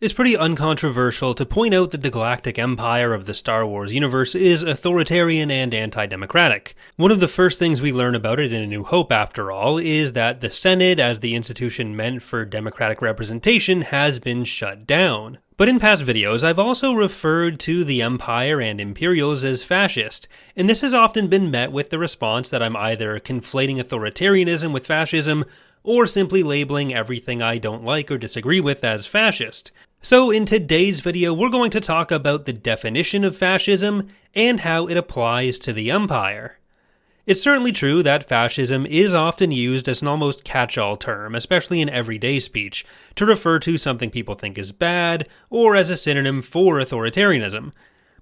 It's pretty uncontroversial to point out that the Galactic Empire of the Star Wars universe is authoritarian and anti-democratic. One of the first things we learn about it in A New Hope, after all, is that the Senate, as the institution meant for democratic representation, has been shut down. But in past videos, I've also referred to the Empire and Imperials as fascist, and this has often been met with the response that I'm either conflating authoritarianism with fascism, or simply labeling everything I don't like or disagree with as fascist. So in today's video, we're going to talk about the definition of fascism and how it applies to the Empire. It's certainly true that fascism is often used as an almost catch-all term, especially in everyday speech, to refer to something people think is bad, or as a synonym for authoritarianism.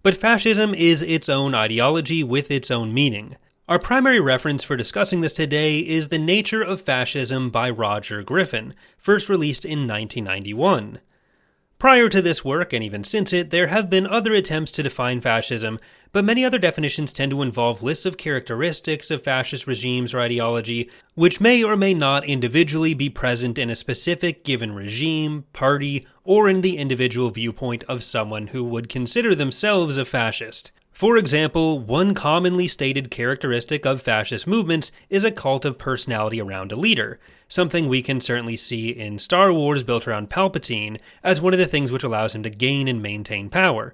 But fascism is its own ideology with its own meaning. Our primary reference for discussing this today is The Nature of Fascism by Roger Griffin, first released in 1991. Prior to this work, and even since it, there have been other attempts to define fascism, but many other definitions tend to involve lists of characteristics of fascist regimes or ideology, which may or may not individually be present in a specific given regime, party, or in the individual viewpoint of someone who would consider themselves a fascist. For example, one commonly stated characteristic of fascist movements is a cult of personality around a leader, something we can certainly see in Star Wars built around Palpatine as one of the things which allows him to gain and maintain power.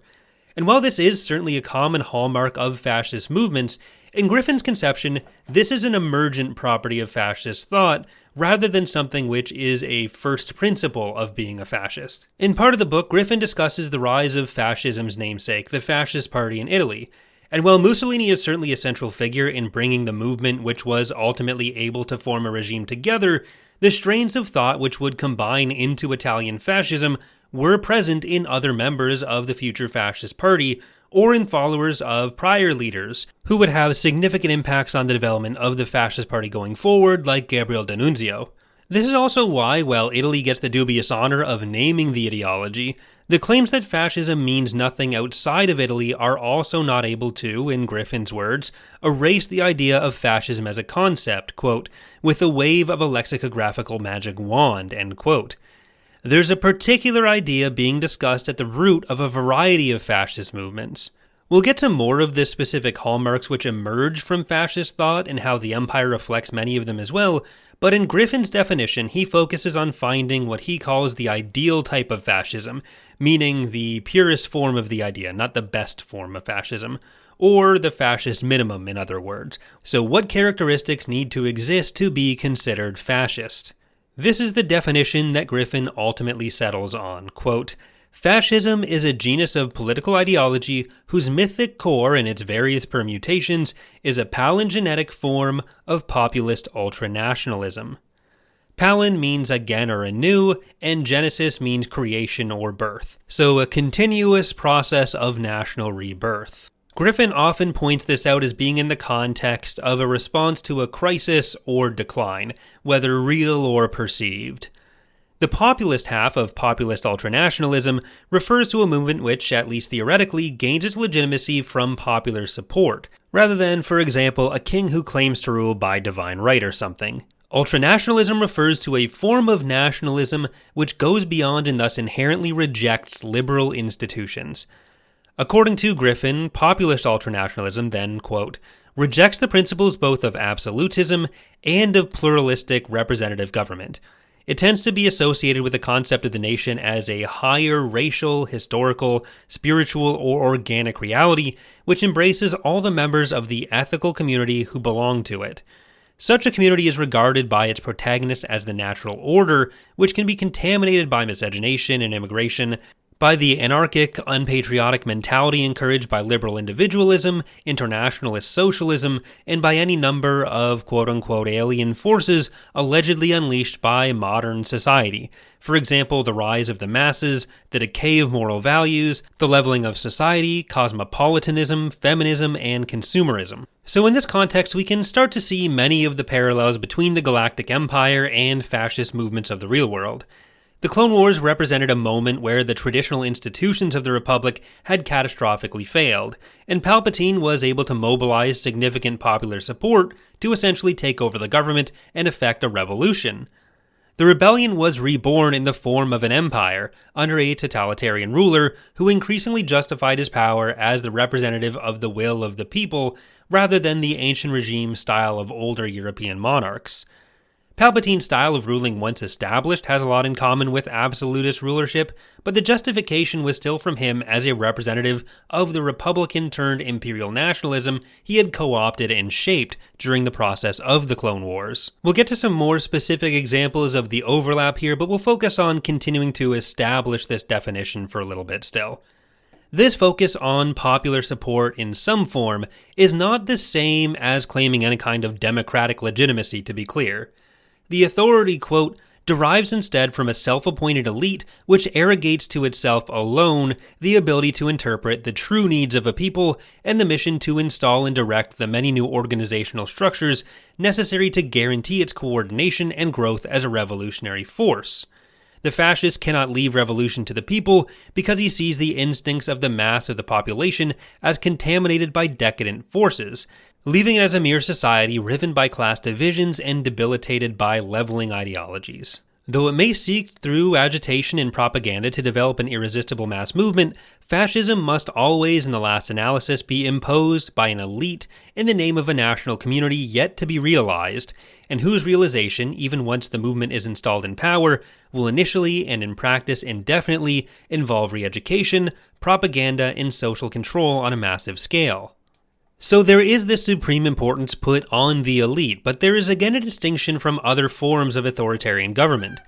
And while this is certainly a common hallmark of fascist movements, in Griffin's conception, this is an emergent property of fascist thought, rather than something which is a first principle of being a fascist. In part of the book, Griffin discusses the rise of fascism's namesake, the Fascist Party in Italy. And while Mussolini is certainly a central figure in bringing the movement which was ultimately able to form a regime together, the strains of thought which would combine into Italian fascism were present in other members of the future Fascist Party, or in followers of prior leaders, who would have significant impacts on the development of the Fascist Party going forward, like Gabriele D'Annunzio. This is also why, while Italy gets the dubious honor of naming the ideology, the claims that fascism means nothing outside of Italy are also not able to, in Griffin's words, erase the idea of fascism as a concept, quote, with a wave of a lexicographical magic wand, end quote. There's a particular idea being discussed at the root of a variety of fascist movements. We'll get to more of the specific hallmarks which emerge from fascist thought and how the Empire reflects many of them as well, but in Griffin's definition, he focuses on finding what he calls the ideal type of fascism, meaning the purest form of the idea, not the best form of fascism, or the fascist minimum, in other words. So what characteristics need to exist to be considered fascist? This is the definition that Griffin ultimately settles on, quote, fascism is a genus of political ideology whose mythic core in its various permutations is a palingenetic form of populist ultra-nationalism. Palin means again or anew, and genesis means creation or birth, so a continuous process of national rebirth. Griffin often points this out as being in the context of a response to a crisis or decline, whether real or perceived. The populist half of populist ultranationalism refers to a movement which, at least theoretically, gains its legitimacy from popular support, rather than, for example, a king who claims to rule by divine right or something. Ultranationalism refers to a form of nationalism which goes beyond and thus inherently rejects liberal institutions. According to Griffin, populist ultranationalism then, quote, rejects the principles both of absolutism and of pluralistic representative government. It tends to be associated with the concept of the nation as a higher racial, historical, spiritual, or organic reality, which embraces all the members of the ethical community who belong to it. Such a community is regarded by its protagonists as the natural order, which can be contaminated by miscegenation and immigration, by the anarchic, unpatriotic mentality encouraged by liberal individualism, internationalist socialism, and by any number of quote-unquote alien forces allegedly unleashed by modern society. For example, the rise of the masses, the decay of moral values, the leveling of society, cosmopolitanism, feminism, and consumerism. So in this context, we can start to see many of the parallels between the Galactic Empire and fascist movements of the real world. The Clone Wars represented a moment where the traditional institutions of the Republic had catastrophically failed, and Palpatine was able to mobilize significant popular support to essentially take over the government and effect a revolution. The rebellion was reborn in the form of an empire, under a totalitarian ruler who increasingly justified his power as the representative of the will of the people, rather than the ancient regime style of older European monarchs. Palpatine's style of ruling once established has a lot in common with absolutist rulership, but the justification was still from him as a representative of the Republican-turned-Imperial nationalism he had co-opted and shaped during the process of the Clone Wars. We'll get to some more specific examples of the overlap here, but we'll focus on continuing to establish this definition for a little bit still. This focus on popular support in some form is not the same as claiming any kind of democratic legitimacy, to be clear. The authority, quote, derives instead from a self-appointed elite which arrogates to itself alone the ability to interpret the true needs of a people and the mission to install and direct the many new organizational structures necessary to guarantee its coordination and growth as a revolutionary force. The fascist cannot leave revolution to the people because he sees the instincts of the mass of the population as contaminated by decadent forces, leaving it as a mere society riven by class divisions and debilitated by leveling ideologies. Though it may seek through agitation and propaganda to develop an irresistible mass movement, fascism must always, in the last analysis, be imposed by an elite in the name of a national community yet to be realized, and whose realization, even once the movement is installed in power, will initially and in practice indefinitely involve re-education, propaganda, and social control on a massive scale. So there is this supreme importance put on the elite, but there is again a distinction from other forms of authoritarian government.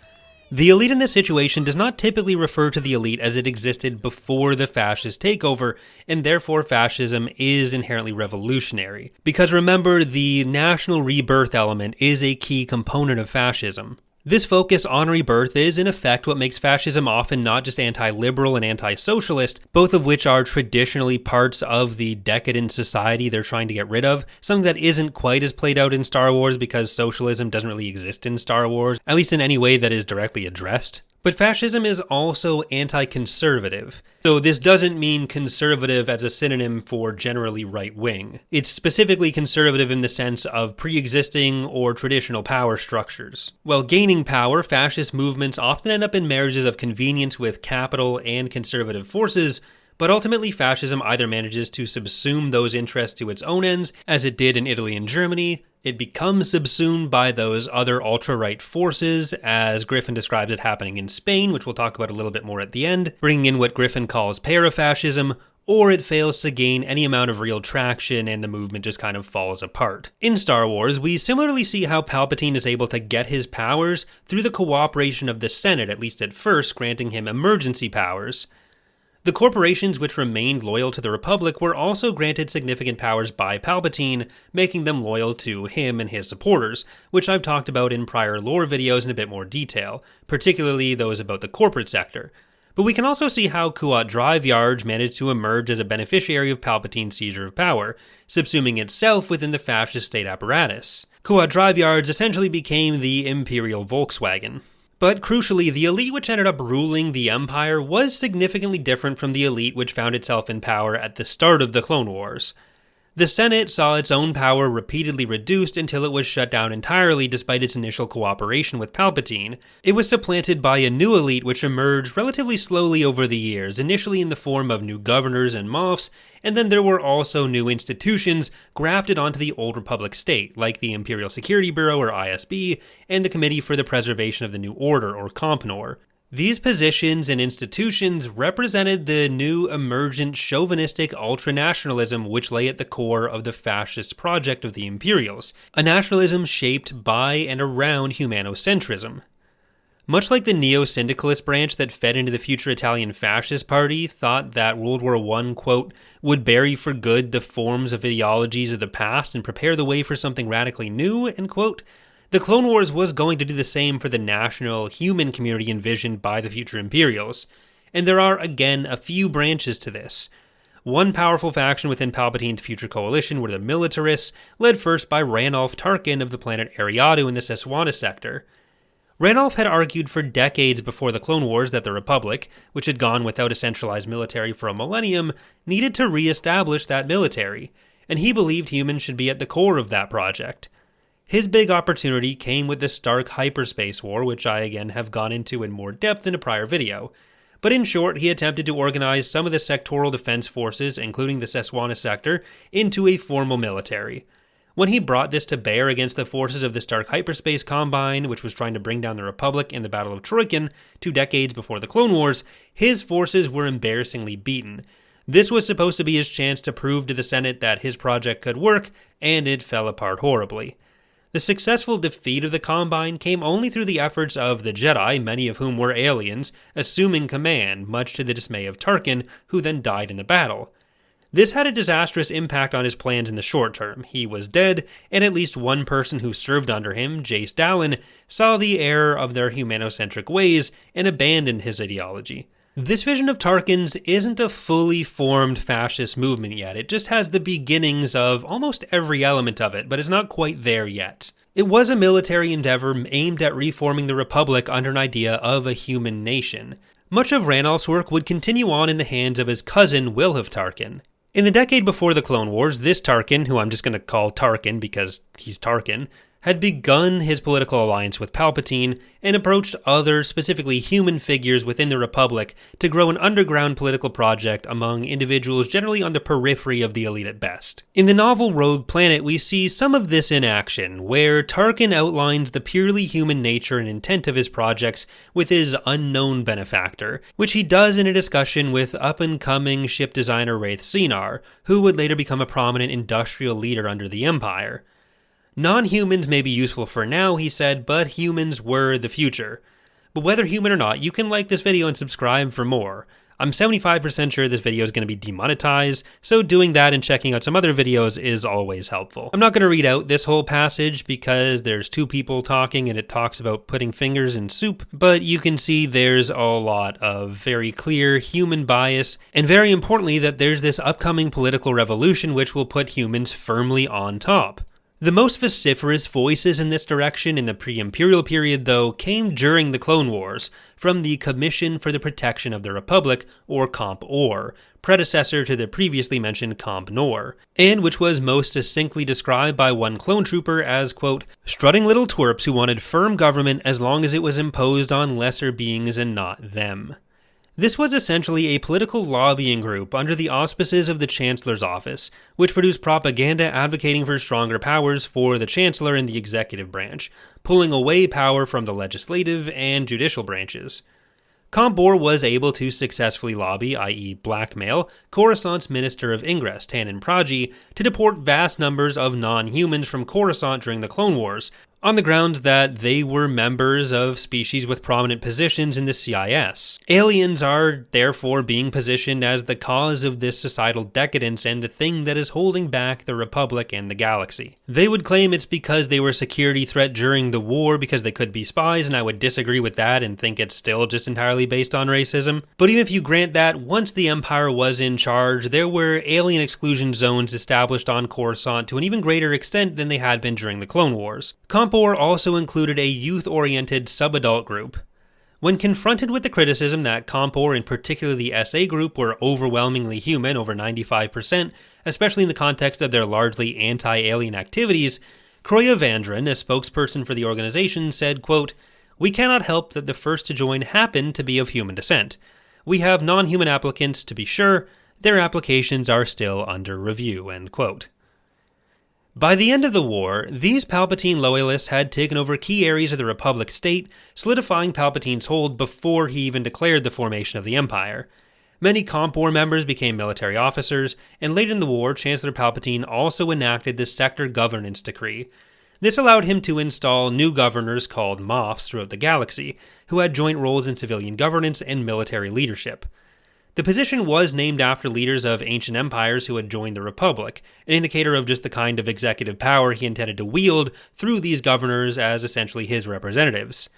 The elite in this situation does not typically refer to the elite as it existed before the fascist takeover, and therefore fascism is inherently revolutionary. Because remember, the national rebirth element is a key component of fascism. This focus on rebirth is, in effect, what makes fascism often not just anti-liberal and anti-socialist, both of which are traditionally parts of the decadent society they're trying to get rid of, something that isn't quite as played out in Star Wars because socialism doesn't really exist in Star Wars, at least in any way that is directly addressed. But fascism is also anti-conservative. So this doesn't mean conservative as a synonym for generally right-wing. It's specifically conservative in the sense of pre-existing or traditional power structures. While gaining power, fascist movements often end up in marriages of convenience with capital and conservative forces, but ultimately fascism either manages to subsume those interests to its own ends, as it did in Italy and Germany, it becomes subsumed by those other ultra-right forces, as Griffin describes it happening in Spain, which we'll talk about a little bit more at the end, bringing in what Griffin calls parafascism, or it fails to gain any amount of real traction and the movement just kind of falls apart. In Star Wars, we similarly see how Palpatine is able to get his powers through the cooperation of the Senate, at least at first, granting him emergency powers. The corporations which remained loyal to the Republic were also granted significant powers by Palpatine, making them loyal to him and his supporters, which I've talked about in prior lore videos in a bit more detail, particularly those about the corporate sector. But we can also see how Kuat Drive Yarj managed to emerge as a beneficiary of Palpatine's seizure of power, subsuming itself within the fascist state apparatus. Kuat Drive Yarj essentially became the Imperial Volkswagen. But crucially, the elite which ended up ruling the Empire was significantly different from the elite which found itself in power at the start of the Clone Wars. The Senate saw its own power repeatedly reduced until it was shut down entirely despite its initial cooperation with Palpatine. It was supplanted by a new elite which emerged relatively slowly over the years, initially in the form of new governors and moffs, and then there were also new institutions grafted onto the Old Republic state, like the Imperial Security Bureau or ISB, and the Committee for the Preservation of the New Order or Compnor. These positions and institutions represented the new emergent chauvinistic ultra-nationalism which lay at the core of the fascist project of the Imperials, a nationalism shaped by and around humanocentrism. Much like the neo-syndicalist branch that fed into the future Italian fascist party thought that World War I, quote, would bury for good the forms of ideologies of the past and prepare the way for something radically new, end quote, the Clone Wars was going to do the same for the national human community envisioned by the future Imperials, and there are again a few branches to this. One powerful faction within Palpatine's future coalition were the militarists, led first by Ranulph Tarkin of the planet Ariadu in the Seswana sector. Ranulph had argued for decades before the Clone Wars that the Republic, which had gone without a centralized military for a millennium, needed to re-establish that military, and he believed humans should be at the core of that project. His big opportunity came with the Stark Hyperspace War, which I again have gone into in more depth in a prior video. But in short, he attempted to organize some of the sectoral defense forces, including the Seswana sector, into a formal military. When he brought this to bear against the forces of the Stark Hyperspace Combine, which was trying to bring down the Republic in the Battle of Troikan 2 decades before the Clone Wars, his forces were embarrassingly beaten. This was supposed to be his chance to prove to the Senate that his project could work, and it fell apart horribly. The successful defeat of the Combine came only through the efforts of the Jedi, many of whom were aliens, assuming command, much to the dismay of Tarkin, who then died in the battle. This had a disastrous impact on his plans in the short term. He was dead, and at least one person who served under him, Jace Dallin, saw the error of their humanocentric ways and abandoned his ideology. This vision of Tarkin's isn't a fully formed fascist movement yet. It just has the beginnings of almost every element of it, but it's not quite there yet. It was a military endeavor aimed at reforming the Republic under an idea of a human nation. Much of Ranulph's work would continue on in the hands of his cousin, Wilhuff Tarkin. In the decade before the Clone Wars, this Tarkin, who I'm just going to call Tarkin because he's Tarkin, had begun his political alliance with Palpatine and approached other, specifically human figures within the Republic to grow an underground political project among individuals generally on the periphery of the elite at best. In the novel Rogue Planet, we see some of this in action, where Tarkin outlines the purely human nature and intent of his projects with his unknown benefactor, which he does in a discussion with up-and-coming ship designer Raith Senar, who would later become a prominent industrial leader under the Empire. Non-humans may be useful for now, he said, but humans were the future. But whether human or not, you can like this video and subscribe for more. I'm 75% sure this video is going to be demonetized, so doing that and checking out some other videos is always helpful. I'm not going to read out this whole passage because there's 2 people talking and it talks about putting fingers in soup, but you can see there's a lot of very clear human bias, and very importantly that there's this upcoming political revolution which will put humans firmly on top. The most vociferous voices in this direction in the pre-Imperial period, though, came during the Clone Wars, from the Commission for the Protection of the Republic, or Comp-Or, predecessor to the previously mentioned Comp-Nor, and which was most succinctly described by one clone trooper as, quote, strutting little twerps who wanted firm government as long as it was imposed on lesser beings and not them. This was essentially a political lobbying group under the auspices of the Chancellor's office, which produced propaganda advocating for stronger powers for the Chancellor and the executive branch, pulling away power from the legislative and judicial branches. Comp-Or was able to successfully lobby, i.e. blackmail, Coruscant's Minister of Ingress, Tanin Praji, to deport vast numbers of non-humans from Coruscant during the Clone Wars, on the grounds that they were members of species with prominent positions in the CIS. Aliens are therefore being positioned as the cause of this societal decadence and the thing that is holding back the Republic and the galaxy. They would claim it's because they were a security threat during the war because they could be spies, and I would disagree with that and think it's still just entirely based on racism. But even if you grant that, once the Empire was in charge, there were alien exclusion zones established on Coruscant to an even greater extent than they had been during the Clone Wars. Comp-Or also included a youth-oriented sub-adult group. When confronted with the criticism that Comp-Or, and particularly the SA group, were overwhelmingly human, over 95%, especially in the context of their largely anti-alien activities, Kroya Vandran, a spokesperson for the organization, said, quote, we cannot help that the first to join happen to be of human descent. We have non-human applicants, to be sure. Their applications are still under review, end quote. By the end of the war, these Palpatine loyalists had taken over key areas of the Republic state, solidifying Palpatine's hold before he even declared the formation of the Empire. Many Comp-Or members became military officers, and late in the war, Chancellor Palpatine also enacted the Sector Governance Decree. This allowed him to install new governors called Moffs throughout the galaxy, who had joint roles in civilian governance and military leadership. The position was named after leaders of ancient empires who had joined the Republic, an indicator of just the kind of executive power he intended to wield through these governors as essentially his representatives.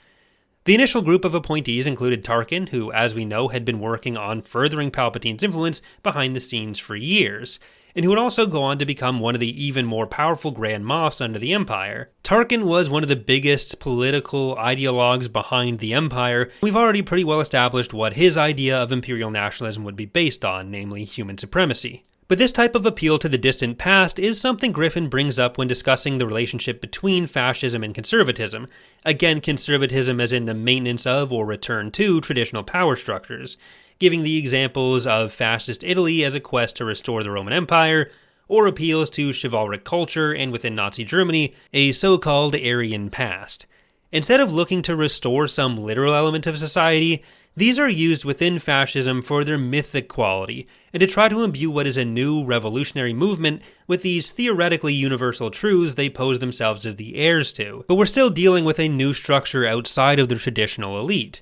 The initial group of appointees included Tarkin, who, as we know, had been working on furthering Palpatine's influence behind the scenes for years, and who would also go on to become one of the even more powerful Grand Moffs under the Empire. Tarkin was one of the biggest political ideologues behind the Empire. We've already pretty well established what his idea of Imperial nationalism would be based on, namely human supremacy. But this type of appeal to the distant past is something Griffin brings up when discussing the relationship between fascism and conservatism. Again, conservatism as in the maintenance of or return to traditional power structures, giving the examples of fascist Italy as a quest to restore the Roman Empire, or appeals to chivalric culture and within Nazi Germany, a so-called Aryan past. Instead of looking to restore some literal element of society, these are used within fascism for their mythic quality, and to try to imbue what is a new revolutionary movement with these theoretically universal truths they pose themselves as the heirs to. But we're still dealing with a new structure outside of the traditional elite.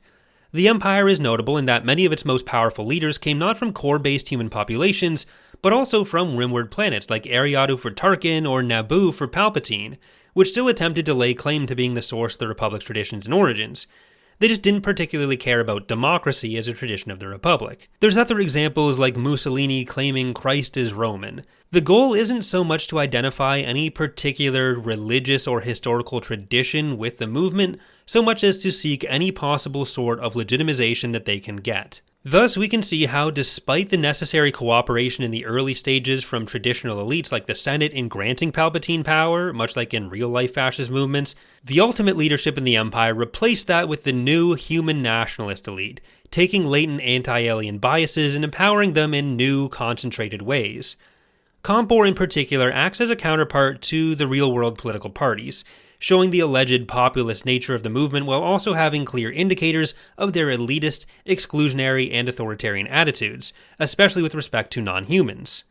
The Empire is notable in that many of its most powerful leaders came not from core-based human populations, but also from rimward planets like Ariadu for Tarkin or Naboo for Palpatine, which still attempted to lay claim to being the source of the Republic's traditions and origins. They just didn't particularly care about democracy as a tradition of the Republic. There's other examples like Mussolini claiming Christ is Roman. The goal isn't so much to identify any particular religious or historical tradition with the movement, so much as to seek any possible sort of legitimization that they can get. Thus, we can see how, despite the necessary cooperation in the early stages from traditional elites like the Senate in granting Palpatine power, much like in real-life fascist movements, the ultimate leadership in the Empire replaced that with the new human nationalist elite, taking latent anti-alien biases and empowering them in new, concentrated ways. Compor in particular acts as a counterpart to the real-world political parties, showing the alleged populist nature of the movement while also having clear indicators of their elitist, exclusionary, and authoritarian attitudes, especially with respect to non-humans.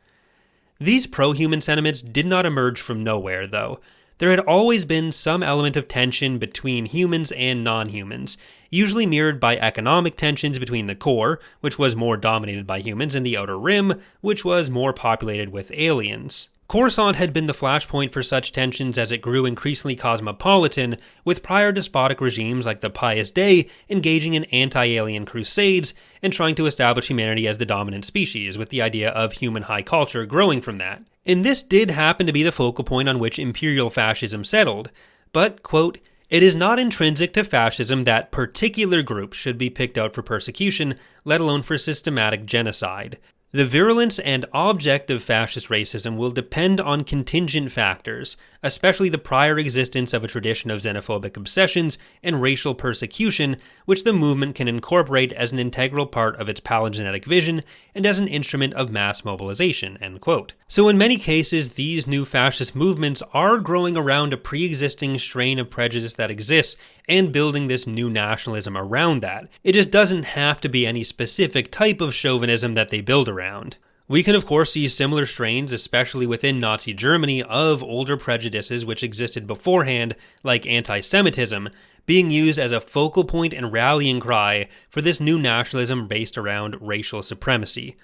These pro-human sentiments did not emerge from nowhere, though. There had always been some element of tension between humans and non-humans, usually mirrored by economic tensions between the core, which was more dominated by humans, and the outer rim, which was more populated with aliens. Coruscant had been the flashpoint for such tensions as it grew increasingly cosmopolitan, with prior despotic regimes like the Pius Day engaging in anti-alien crusades and trying to establish humanity as the dominant species, with the idea of human high culture growing from that. And this did happen to be the focal point on which Imperial fascism settled, but, quote, "It is not intrinsic to fascism that particular groups should be picked out for persecution, let alone for systematic genocide. The virulence and object of fascist racism will depend on contingent factors, especially the prior existence of a tradition of xenophobic obsessions and racial persecution, which the movement can incorporate as an integral part of its palingenetic vision and as an instrument of mass mobilization." End quote. So in many cases, these new fascist movements are growing around a pre-existing strain of prejudice that exists and building this new nationalism around that. It just doesn't have to be any specific type of chauvinism that they build around. We can of course see similar strains, especially within Nazi Germany, of older prejudices which existed beforehand, like anti-Semitism, being used as a focal point and rallying cry for this new nationalism based around racial supremacy.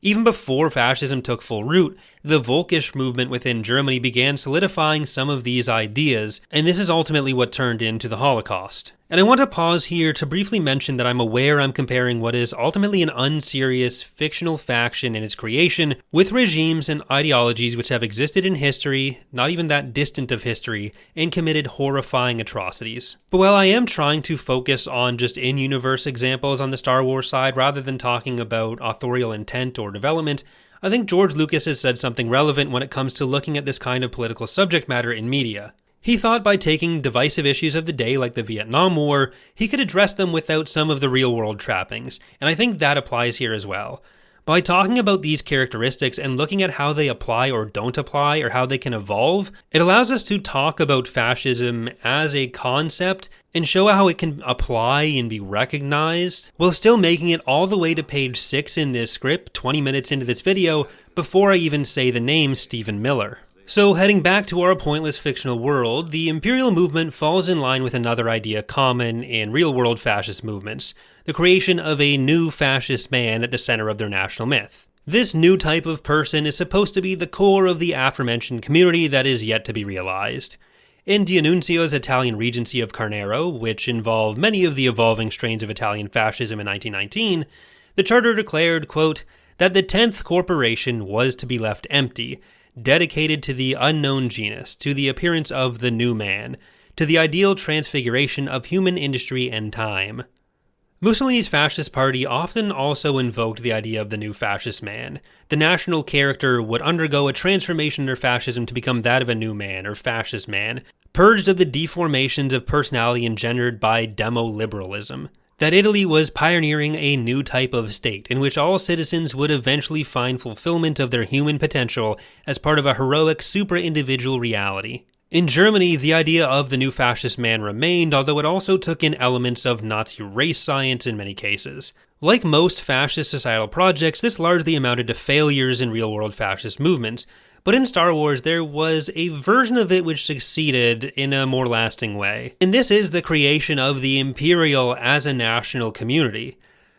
Even before fascism took full root, the Volkisch movement within Germany began solidifying some of these ideas, and this is ultimately what turned into the Holocaust. And I want to pause here to briefly mention that I'm aware I'm comparing what is ultimately an unserious, fictional faction in its creation with regimes and ideologies which have existed in history, not even that distant of history, and committed horrifying atrocities. But while I am trying to focus on just in-universe examples on the Star Wars side rather than talking about authorial intent or development, I think George Lucas has said something relevant when it comes to looking at this kind of political subject matter in media. He thought by taking divisive issues of the day like the Vietnam War, he could address them without some of the real-world trappings, and I think that applies here as well. By talking about these characteristics and looking at how they apply or don't apply or how they can evolve, it allows us to talk about fascism as a concept and show how it can apply and be recognized, while still making it all the way to page 6 in this script, 20 minutes into this video, before I even say the name Stephen Miller. So heading back to our pointless fictional world, the Imperial movement falls in line with another idea common in real-world fascist movements, the creation of a new fascist man at the center of their national myth. This new type of person is supposed to be the core of the aforementioned community that is yet to be realized. In D'Annunzio's Italian Regency of Carnero, which involved many of the evolving strains of Italian fascism in 1919, the charter declared, quote, that the 10th corporation was to be left empty, dedicated to the unknown genus, to the appearance of the new man, to the ideal transfiguration of human industry and time. Mussolini's fascist party often also invoked the idea of the new fascist man. The national character would undergo a transformation under fascism to become that of a new man, or fascist man, purged of the deformations of personality engendered by demo-liberalism. That Italy was pioneering a new type of state, in which all citizens would eventually find fulfillment of their human potential as part of a heroic supra-individual reality. In Germany, the idea of the new fascist man remained, although it also took in elements of Nazi race science in many cases. Like most fascist societal projects, this largely amounted to failures in real-world fascist movements, but in Star Wars there was a version of it which succeeded in a more lasting way. And this is the creation of the Imperial as a national community.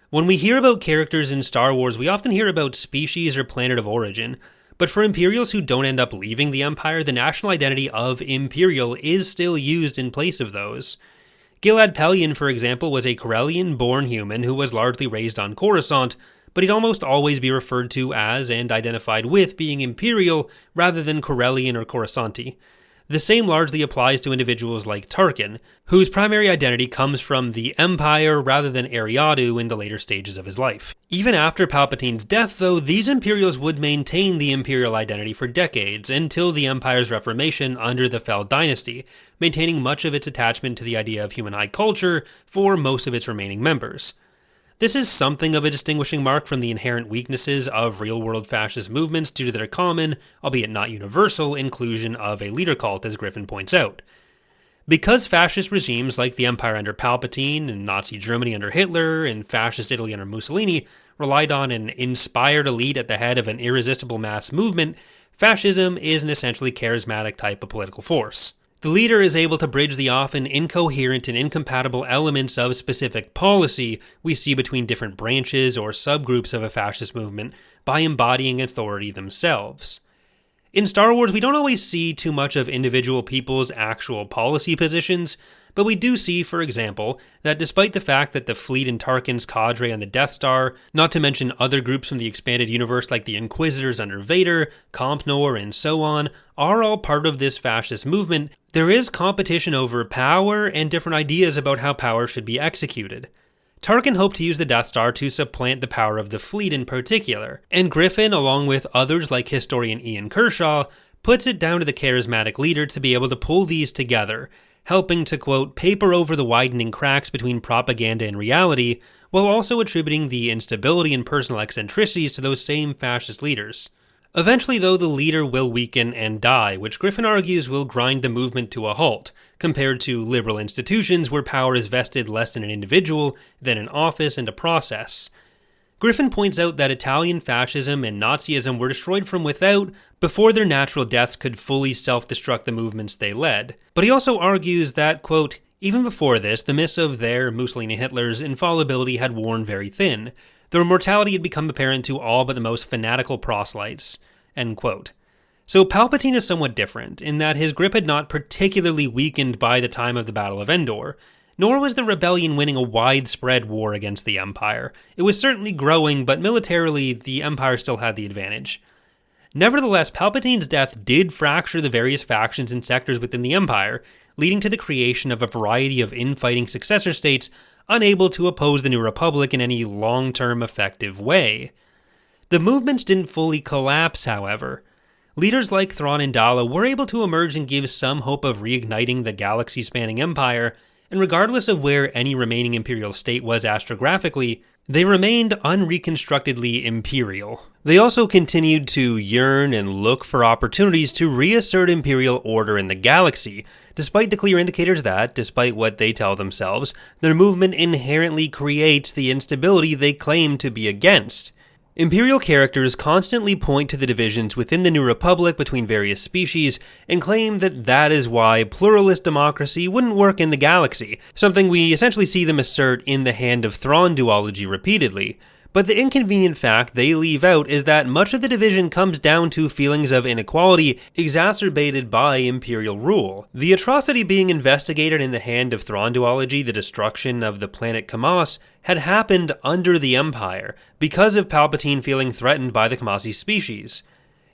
When we hear about characters in Star Wars, we often hear about species or planet of origin. But for Imperials who don't end up leaving the Empire, the national identity of Imperial is still used in place of those. Gilad Pellaeon, for example, was a Corellian-born human who was largely raised on Coruscant, but he'd almost always be referred to as and identified with being Imperial rather than Corellian or Coruscanti. The same largely applies to individuals like Tarkin, whose primary identity comes from the Empire rather than Ariadu in the later stages of his life. Even after Palpatine's death, though, these Imperials would maintain the Imperial identity for decades, until the Empire's reformation under the Fel dynasty, maintaining much of its attachment to the idea of human high culture for most of its remaining members. This is something of a distinguishing mark from the inherent weaknesses of real-world fascist movements due to their common, albeit not universal, inclusion of a leader cult, as Griffin points out. Because fascist regimes like the Empire under Palpatine, and Nazi Germany under Hitler, and fascist Italy under Mussolini relied on an inspired elite at the head of an irresistible mass movement, fascism is an essentially charismatic type of political force. The leader is able to bridge the often incoherent and incompatible elements of specific policy we see between different branches or subgroups of a fascist movement by embodying authority themselves. In Star Wars, we don't always see too much of individual people's actual policy positions, but we do see, for example, that despite the fact that the fleet in Tarkin's cadre on the Death Star, not to mention other groups from the expanded universe like the Inquisitors under Vader, Comp Nor, and so on, are all part of this fascist movement, there is competition over power and different ideas about how power should be executed. Tarkin hoped to use the Death Star to supplant the power of the fleet in particular, and Griffin, along with others like historian Ian Kershaw, puts it down to the charismatic leader to be able to pull these together, helping to, quote, paper over the widening cracks between propaganda and reality, while also attributing the instability and personal eccentricities to those same fascist leaders. Eventually, though, the leader will weaken and die, which Griffin argues will grind the movement to a halt, compared to liberal institutions where power is vested less in an individual than in office and a process. Griffin points out that Italian fascism and Nazism were destroyed from without before their natural deaths could fully self-destruct the movements they led. But he also argues that, quote, even before this, the myths of their, Mussolini and Hitler's, infallibility had worn very thin. Their immortality had become apparent to all but the most fanatical proselytes, end quote. So Palpatine is somewhat different, in that his grip had not particularly weakened by the time of the Battle of Endor, nor was the rebellion winning a widespread war against the Empire. It was certainly growing, but militarily, the Empire still had the advantage. Nevertheless, Palpatine's death did fracture the various factions and sectors within the Empire, leading to the creation of a variety of infighting successor states unable to oppose the New Republic in any long-term effective way. The movements didn't fully collapse, however. Leaders like Thrawn and Dala were able to emerge and give some hope of reigniting the galaxy-spanning Empire, and regardless of where any remaining Imperial state was astrographically, they remained unreconstructedly Imperial. They also continued to yearn and look for opportunities to reassert Imperial order in the galaxy, despite the clear indicators that, despite what they tell themselves, their movement inherently creates the instability they claim to be against. Imperial characters constantly point to the divisions within the New Republic between various species and claim that that is why pluralist democracy wouldn't work in the galaxy, something we essentially see them assert in the Hand of Thrawn duology repeatedly. But the inconvenient fact they leave out is that much of the division comes down to feelings of inequality exacerbated by Imperial rule. The atrocity being investigated in the Hand of Thrawn duology, the destruction of the planet Kamaz, had happened under the Empire, because of Palpatine feeling threatened by the Kamasi species.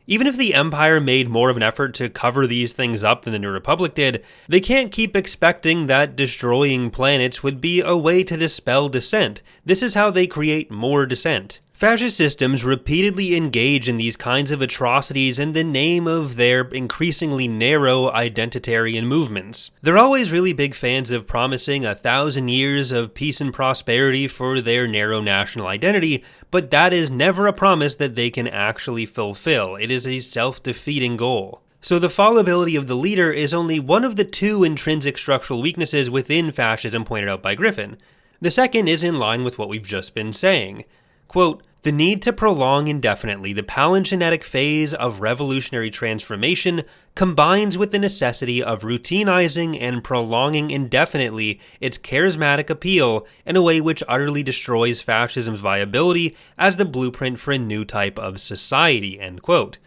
Even if the Empire made more of an effort to cover these things up than the New Republic did, they can't keep expecting that destroying planets would be a way to dispel dissent. This is how they create more dissent. Fascist systems repeatedly engage in these kinds of atrocities in the name of their increasingly narrow identitarian movements. They're always really big fans of promising 1,000 years of peace and prosperity for their narrow national identity, but that is never a promise that they can actually fulfill. It is a self-defeating goal. So the fallibility of the leader is only one of the two intrinsic structural weaknesses within fascism pointed out by Griffin. The second is in line with what we've just been saying. Quote, the need to prolong indefinitely the palingenetic phase of revolutionary transformation combines with the necessity of routinizing and prolonging indefinitely its charismatic appeal in a way which utterly destroys fascism's viability as the blueprint for a new type of society, end quote.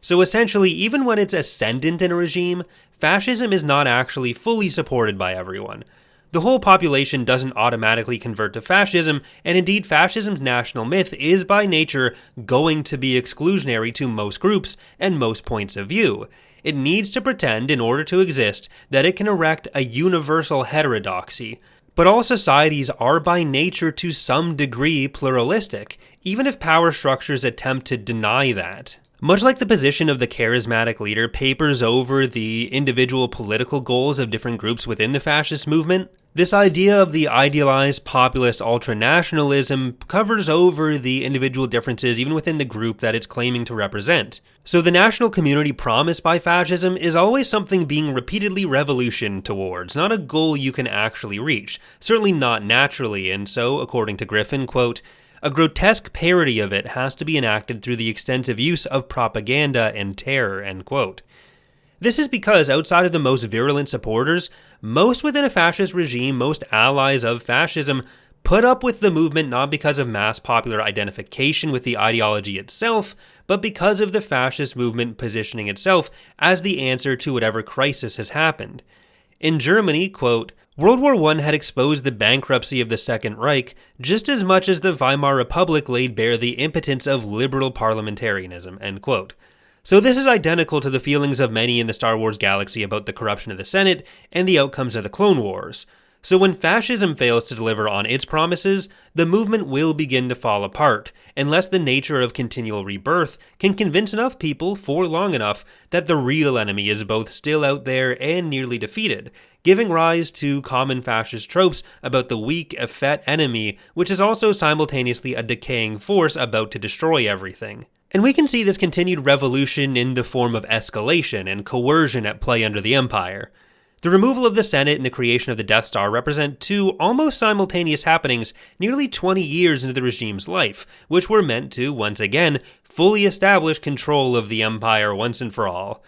So essentially, even when it's ascendant in a regime, fascism is not actually fully supported by everyone. The whole population doesn't automatically convert to fascism, and indeed fascism's national myth is by nature going to be exclusionary to most groups and most points of view. It needs to pretend, in order to exist, that it can erect a universal heterodoxy. But all societies are by nature to some degree pluralistic, even if power structures attempt to deny that. Much like the position of the charismatic leader papers over the individual political goals of different groups within the fascist movement, this idea of the idealized populist ultra-nationalism covers over the individual differences even within the group that it's claiming to represent. So the national community promised by fascism is always something being repeatedly revolutioned towards, not a goal you can actually reach, certainly not naturally, and so, according to Griffin, quote, a grotesque parody of it has to be enacted through the extensive use of propaganda and terror, end quote. This is because outside of the most virulent supporters, most within a fascist regime, most allies of fascism, put up with the movement not because of mass popular identification with the ideology itself, but because of the fascist movement positioning itself as the answer to whatever crisis has happened. In Germany, quote, World War I had exposed the bankruptcy of the Second Reich just as much as the Weimar Republic laid bare the impotence of liberal parliamentarism, end quote. So this is identical to the feelings of many in the Star Wars galaxy about the corruption of the Senate and the outcomes of the Clone Wars. So when fascism fails to deliver on its promises, the movement will begin to fall apart, unless the nature of continual rebirth can convince enough people for long enough that the real enemy is both still out there and nearly defeated, giving rise to common fascist tropes about the weak, effete enemy, which is also simultaneously a decaying force about to destroy everything. And we can see this continued revolution in the form of escalation and coercion at play under the Empire. The removal of the Senate and the creation of the Death Star represent two almost simultaneous happenings nearly 20 years into the regime's life, which were meant to, once again, fully establish control of the Empire once and for all.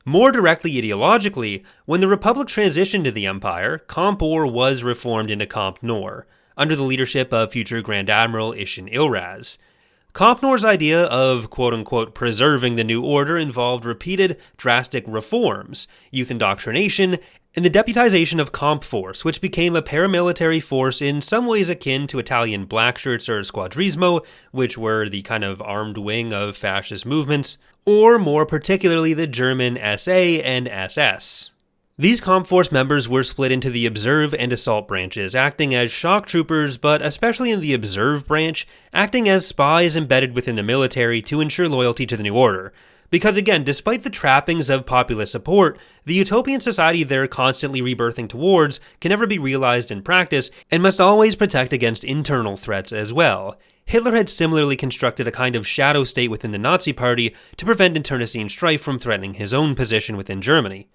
More directly ideologically, when the Republic transitioned to the Empire, Comp Or was reformed into Comp Nor, under the leadership of future Grand Admiral Ishin Ilraz. Comp Nor's idea of quote-unquote preserving the new order involved repeated, drastic reforms, youth indoctrination, and the deputization of Comp Force, which became a paramilitary force in some ways akin to Italian Blackshirts or Squadrismo, which were the kind of armed wing of fascist movements, or more particularly the German SA and SS. These Comp Force members were split into the Observe and Assault branches, acting as shock troopers, but especially in the Observe branch, acting as spies embedded within the military to ensure loyalty to the new order. Because again, despite the trappings of populist support, the utopian society they're constantly rebirthing towards can never be realized in practice and must always protect against internal threats as well. Hitler had similarly constructed a kind of shadow state within the Nazi Party to prevent internecine strife from threatening his own position within Germany.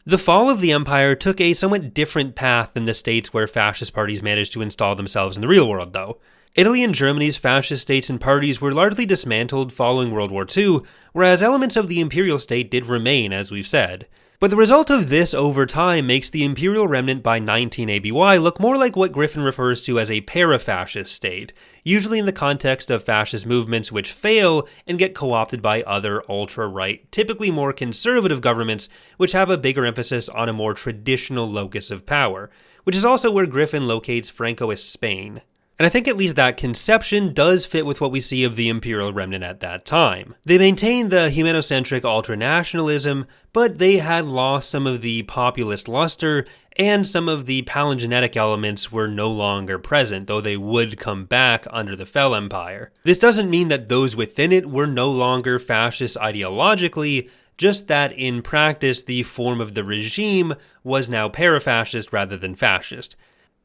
The fall of the Empire took a somewhat different path than the states where fascist parties managed to install themselves in the real world, though. Italy and Germany's fascist states and parties were largely dismantled following World War II, whereas elements of the Imperial state did remain, as we've said. But the result of this over time makes the Imperial remnant by 19 ABY look more like what Griffin refers to as a Parafascist state, usually in the context of fascist movements which fail and get co-opted by other ultra-right, typically more conservative governments which have a bigger emphasis on a more traditional locus of power, which is also where Griffin locates Francoist Spain. And I think at least that conception does fit with what we see of the Imperial remnant at that time. They maintained the humanocentric ultra-nationalism, but they had lost some of the populist luster, and some of the palingenetic elements were no longer present, though they would come back under the Fel Empire. This doesn't mean that those within it were no longer fascist ideologically, just that in practice the form of the regime was now parafascist rather than fascist.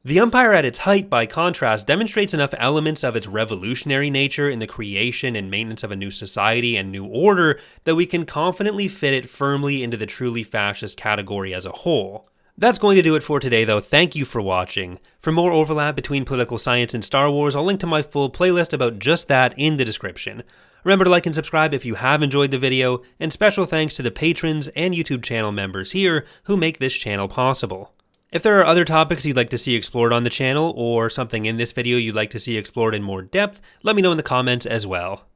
The Empire at its height, by contrast, demonstrates enough elements of its revolutionary nature in the creation and maintenance of a new society and new order that we can confidently fit it firmly into the truly fascist category as a whole. That's going to do it for today though. Thank you for watching. For more overlap between political science and Star Wars, I'll link to my full playlist about just that in the description. Remember to like and subscribe if you have enjoyed the video, and special thanks to the patrons and YouTube channel members here who make this channel possible. If there are other topics you'd like to see explored on the channel, or something in this video you'd like to see explored in more depth, let me know in the comments as well.